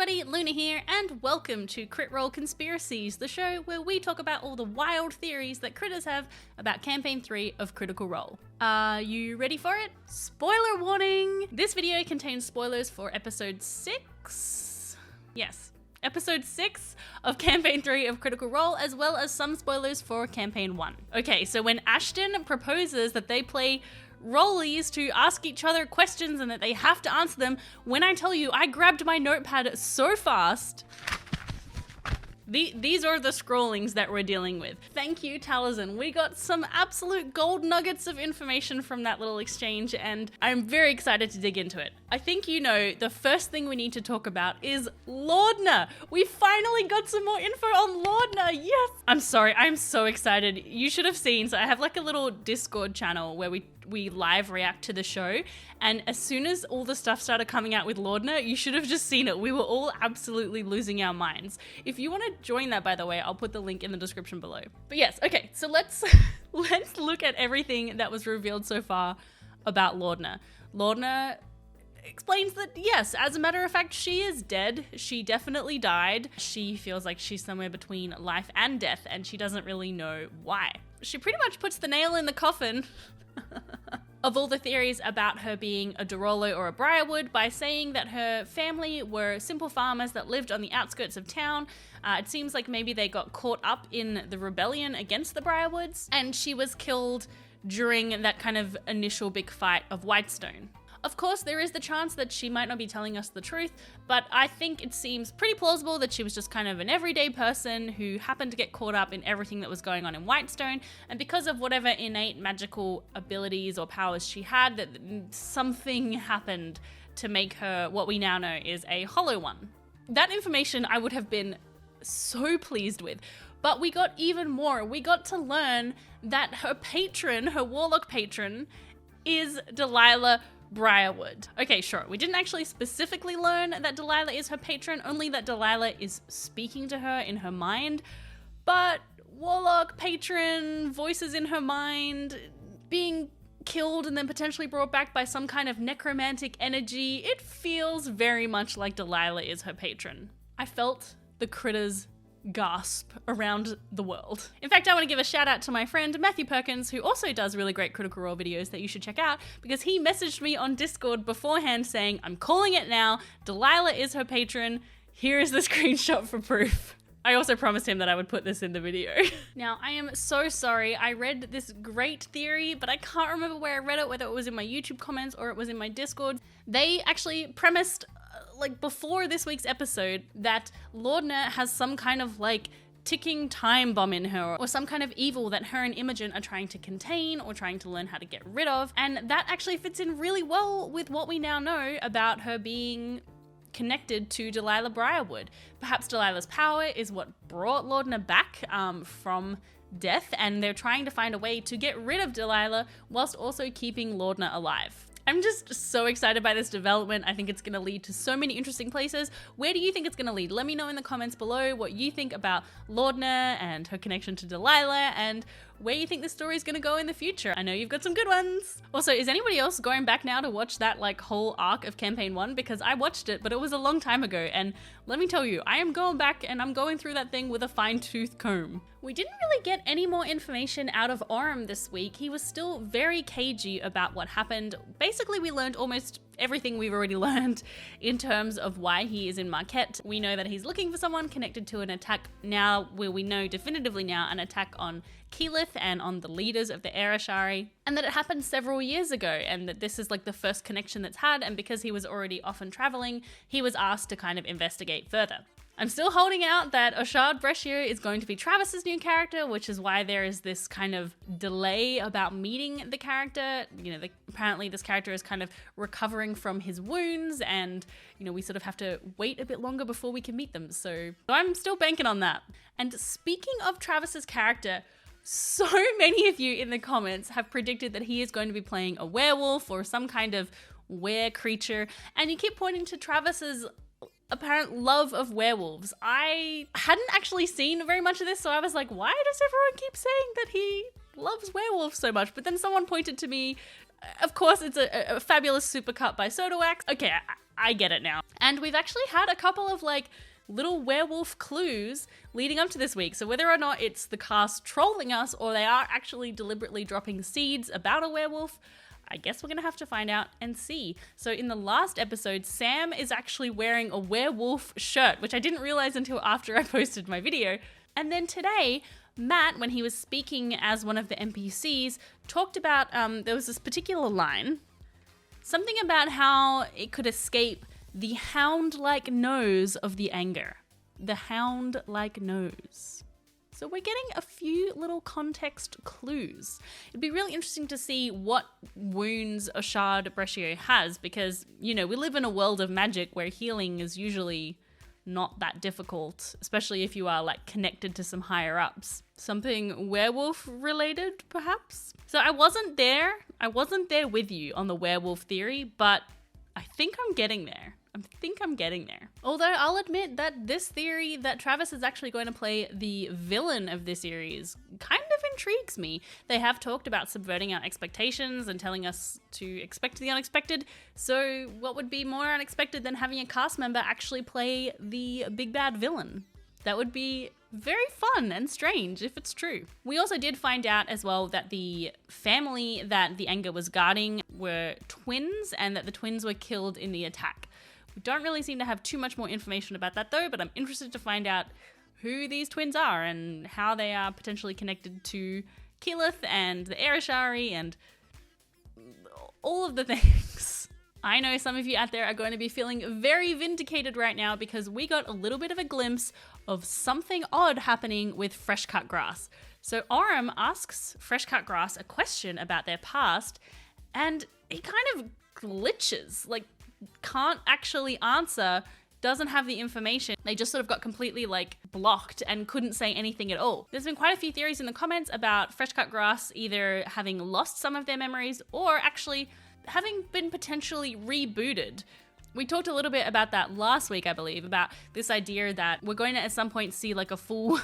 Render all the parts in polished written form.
everybody, Luna here, and welcome to Crit Role Conspiracies, the show where we talk about all the wild theories that critters have about Campaign 3 of Critical Role. Are you ready for it? Spoiler warning! This video contains spoilers for Episode 6? Yes. Episode 6 of Campaign 3 of Critical Role, as well as some spoilers for Campaign 1. Okay, so when Ashton proposes that they play rollies to ask each other questions and that they have to answer them, when I tell you I grabbed my notepad so fast. These are the scrollings that we're dealing with. Thank you, Taliesin. We got some absolute gold nuggets of information from that little exchange, and I'm very excited to dig into it. I think you know the first thing we need to talk about is Laudna. We finally got some more info on Laudna. Yes! I'm sorry, I'm so excited. You should have seen, so I have like a little Discord channel where we live react to the show, and as soon as all the stuff started coming out with Laudna, you should have just seen it. We were all absolutely losing our minds. If you want to join that, by the way, I'll put the link in the description below. But yes, okay, so let's look at everything that was revealed so far about Laudna. Laudna explains that, yes, as a matter of fact, she is dead. She definitely died. She feels like she's somewhere between life and death, and she doesn't really know why. She pretty much puts the nail in the coffin of all the theories about her being a Dorolo or a Briarwood by saying that her family were simple farmers that lived on the outskirts of town. It seems like maybe they got caught up in the rebellion against the Briarwoods, and she was killed during that kind of initial big fight of Whitestone. Of course, there is the chance that she might not be telling us the truth, but I think it seems pretty plausible that she was just kind of an everyday person who happened to get caught up in everything that was going on in Whitestone, and because of whatever innate magical abilities or powers she had, that something happened to make her what we now know is a Hollow One. That information I would have been so pleased with, but we got even more. We got to learn that her patron, her warlock patron, is Delilah Briarwood. Okay, sure. We didn't actually specifically learn that Delilah is her patron, only that Delilah is speaking to her in her mind. But warlock, patron, voices in her mind, being killed and then potentially brought back by some kind of necromantic energy, it feels very much like Delilah is her patron. I felt the critters gasp around the world. In fact, I want to give a shout out to my friend Matthew Perkins, who also does really great Critical Role videos that you should check out, because he messaged me on Discord beforehand saying, I'm calling it now, Delilah is her patron, here is the screenshot for proof. I also promised him that I would put this in the video. Now, I am so sorry. I read this great theory, but I can't remember where I read it, whether it was in my YouTube comments or it was in my Discord. They actually premised like before this week's episode that Laudna has some kind of like ticking time bomb in her, or some kind of evil that her and Imogen are trying to contain or trying to learn how to get rid of, and that actually fits in really well with what we now know about her being connected to Delilah Briarwood. Perhaps Delilah's power is what brought Laudna back from death, and they're trying to find a way to get rid of Delilah whilst also keeping Laudna alive. I'm just so excited by this development. I think it's going to lead to so many interesting places. Where do you think it's going to lead? Let me know in the comments below what you think about Laudna and her connection to Delilah, and where you think this story is going to go in the future. I know you've got some good ones. Also, is anybody else going back now to watch that like whole arc of Campaign 1? Because I watched it, but it was a long time ago, and let me tell you, I am going back and I'm going through that thing with a fine-tooth comb. We didn't really get any more information out of Orym this week. He was still very cagey about what happened. Basically, we learned almost everything we've already learned in terms of why he is in Marquette. We know that he's looking for someone connected to an attack now, where we know definitively now an attack on Keyleth and on the leaders of the Ereshari, and that it happened several years ago, and that this is like the first connection that's had, and because he was already often traveling, he was asked to kind of investigate further. I'm still holding out that Ashard Bressier is going to be Travis's new character, which is why there is this kind of delay about meeting the character. You know, apparently this character is kind of recovering from his wounds, and, you know, we sort of have to wait a bit longer before we can meet them. So I'm still banking on that. And speaking of Travis's character, so many of you in the comments have predicted that he is going to be playing a werewolf or some kind of were creature, and you keep pointing to Travis's apparent love of werewolves. I hadn't actually seen very much of this, so I was like, why does everyone keep saying that he loves werewolves so much? But then someone pointed to me, of course it's a fabulous supercut by Sodawax. Okay, I get it now. And we've actually had a couple of like little werewolf clues leading up to this week. So whether or not it's the cast trolling us or they are actually deliberately dropping seeds about a werewolf, I guess we're going to have to find out and see. So in the last episode, Sam is actually wearing a werewolf shirt, which I didn't realize until after I posted my video. And then today, Matt, when he was speaking as one of the NPCs, talked about, there was this particular line, something about how it could escape the hound-like nose of the anger. The hound-like nose. So we're getting a few little context clues. It'd be really interesting to see what wounds Ashard Brechio has because, you know, we live in a world of magic where healing is usually not that difficult, especially if you are like connected to some higher ups. Something werewolf related, perhaps? So I wasn't there with you on the werewolf theory, but I think I'm getting there. Although I'll admit that this theory that Travis is actually going to play the villain of this series kind of intrigues me. They have talked about subverting our expectations and telling us to expect the unexpected. So what would be more unexpected than having a cast member actually play the big bad villain? That would be very fun and strange if it's true. We also did find out as well that the family that the anger was guarding were twins and that the twins were killed in the attack. We don't really seem to have too much more information about that though, but I'm interested to find out who these twins are and how they are potentially connected to Keyleth and the Erishari and all of the things. I know some of you out there are going to be feeling very vindicated right now because we got a little bit of a glimpse of something odd happening with Fresh Cut Grass. So Aurum asks Fresh Cut Grass a question about their past and he kind of glitches, like can't actually answer, doesn't have the information. They just sort of got completely like blocked and couldn't say anything at all. There's been quite a few theories in the comments about Fresh Cut Grass either having lost some of their memories or actually having been potentially rebooted. We talked a little bit about that last week, I believe, about this idea that we're going to at some point see like a full,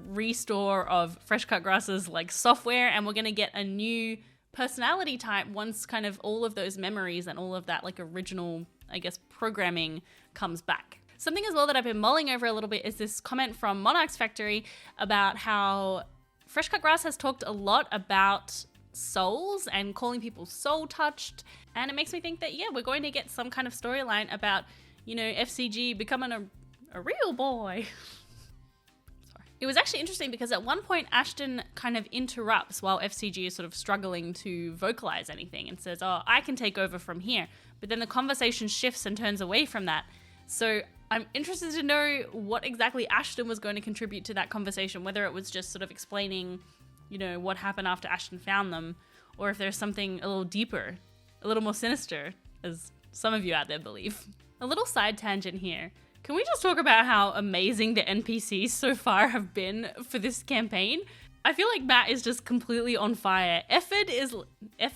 restore of Fresh Cut Grass's like software and we're going to get a new personality type once kind of all of those memories and all of that like original, I guess, programming comes back. Something as well that I've been mulling over a little bit is this comment from Monarch's Factory about how Fresh Cut Grass has talked a lot about souls and calling people soul touched. And it makes me think that, yeah, we're going to get some kind of storyline about, FCG becoming a real boy. It was actually interesting because at one point Ashton kind of interrupts while FCG is sort of struggling to vocalize anything and says, oh, I can take over from here. But then the conversation shifts and turns away from that. So I'm interested to know what exactly Ashton was going to contribute to that conversation, whether it was just sort of explaining, what happened after Ashton found them, or if there's something a little deeper, a little more sinister, as some of you out there believe. A little side tangent here. Can we just talk about how amazing the NPCs so far have been for this campaign? I feel like Matt is just completely on fire. Efford, I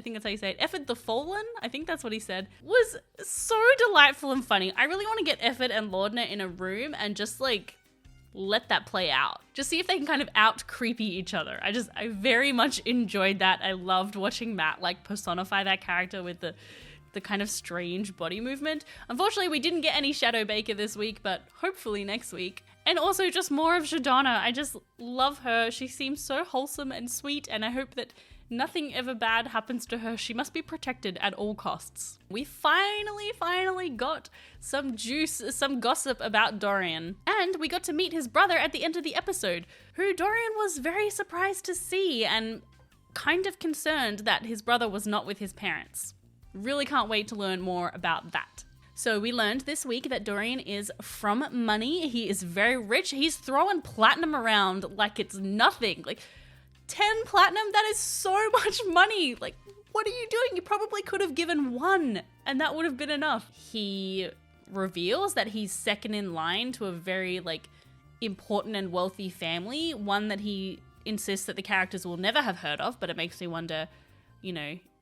think that's how you say it. Efford the Fallen, I think that's what he said, was so delightful and funny. I really want to get Efford and Laudna in a room and just like let that play out. Just see if they can kind of out creepy each other. I very much enjoyed that. I loved watching Matt like personify that character with the kind of strange body movement. Unfortunately, we didn't get any Shadow Baker this week, but hopefully next week. And also just more of Jadana. I just love her. She seems so wholesome and sweet, and I hope that nothing ever bad happens to her. She must be protected at all costs. We finally got some juice, some gossip about Dorian. And we got to meet his brother at the end of the episode, who Dorian was very surprised to see and kind of concerned that his brother was not with his parents. Really can't wait to learn more about that. So we learned this week that Dorian is from money. He is very rich. He's throwing platinum around like it's nothing. Like 10 platinum, that is so much money. Like, what are you doing? You probably could have given 1 and that would have been enough. He reveals that he's second in line to a very like important and wealthy family, one that he insists that the characters will never have heard of, but it makes me wonder,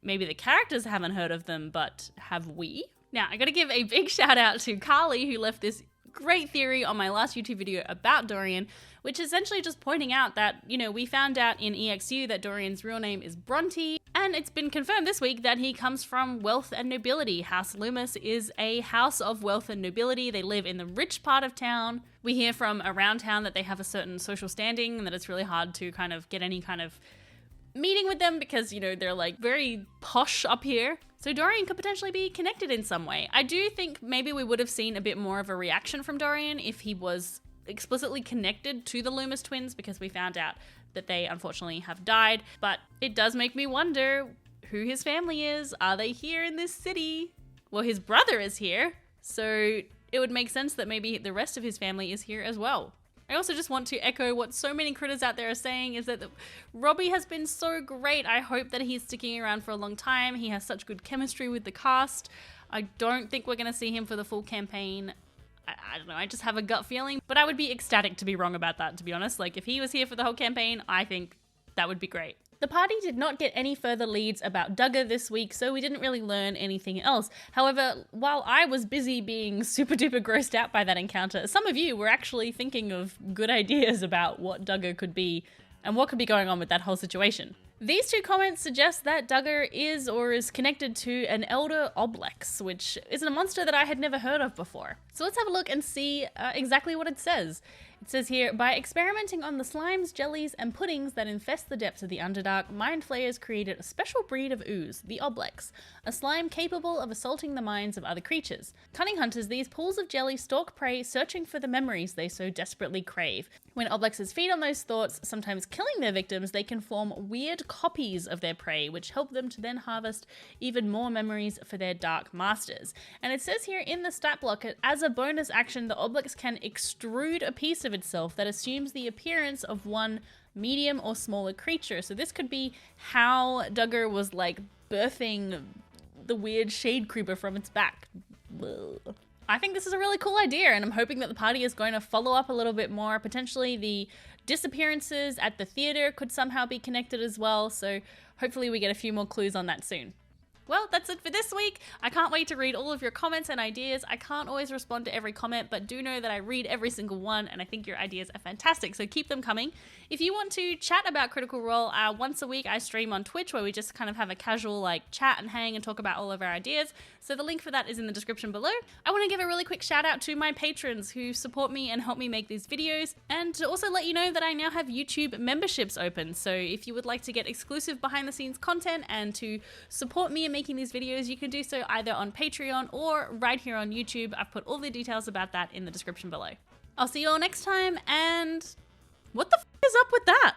maybe the characters haven't heard of them, but have we? Now, I gotta give a big shout out to Carly, who left this great theory on my last YouTube video about Dorian, which is essentially just pointing out that, we found out in EXU that Dorian's real name is Bronte, and it's been confirmed this week that he comes from wealth and nobility. House Loomis is a house of wealth and nobility. They live in the rich part of town. We hear from around town that they have a certain social standing and that it's really hard to kind of get any kind of meeting with them because, they're like very posh up here. So Dorian could potentially be connected in some way. I do think maybe we would have seen a bit more of a reaction from Dorian if he was explicitly connected to the Loomis twins, because we found out that they unfortunately have died. But it does make me wonder who his family is. Are they here in this city? Well, his brother is here, so it would make sense that maybe the rest of his family is here as well. I also just want to echo what so many critters out there are saying, is that Robbie has been so great. I hope that he's sticking around for a long time. He has such good chemistry with the cast. I don't think we're going to see him for the full campaign. I don't know, I just have a gut feeling, but I would be ecstatic to be wrong about that, to be honest. Like, if he was here for the whole campaign, I think that would be great. The party did not get any further leads about Duggar this week, so we didn't really learn anything else. However, while I was busy being super duper grossed out by that encounter, some of you were actually thinking of good ideas about what Duggar could be and what could be going on with that whole situation. These two comments suggest that Duggar is connected to an elder Oblex, which is a monster that I had never heard of before. So let's have a look and see exactly what it says. It says here, by experimenting on the slimes, jellies, and puddings that infest the depths of the Underdark, Mind Flayers created a special breed of ooze, the Oblex, a slime capable of assaulting the minds of other creatures. Cunning hunters, these pools of jelly stalk prey, searching for the memories they so desperately crave. When Oblexes feed on those thoughts, sometimes killing their victims, they can form weird copies of their prey, which help them to then harvest even more memories for their dark masters. And it says here in the stat block, as a bonus action, the Oblex can extrude a piece of itself that assumes the appearance of one medium or smaller creature. So this could be how Duggar was like birthing the weird shade creeper from its back. Ugh. I think this is a really cool idea, and I'm hoping that the party is going to follow up a little bit more. Potentially the disappearances at the theater could somehow be connected as well, so hopefully we get a few more clues on that soon. Well, that's it for this week. I can't wait to read all of your comments and ideas. I can't always respond to every comment, but do know that I read every single one, and I think your ideas are fantastic, so keep them coming. If you want to chat about Critical Role, once a week I stream on Twitch where we just kind of have a casual chat and hang and talk about all of our ideas, so the link for that is in the description below. I want to give a really quick shout out to my patrons who support me and help me make these videos, and to also let you know that I now have YouTube memberships open, so if you would like to get exclusive behind the scenes content and to support me in making these videos, you can do so either on Patreon or right here on YouTube. I've put all the details about that in the description below. I'll see you all next time, and what the f is up with that?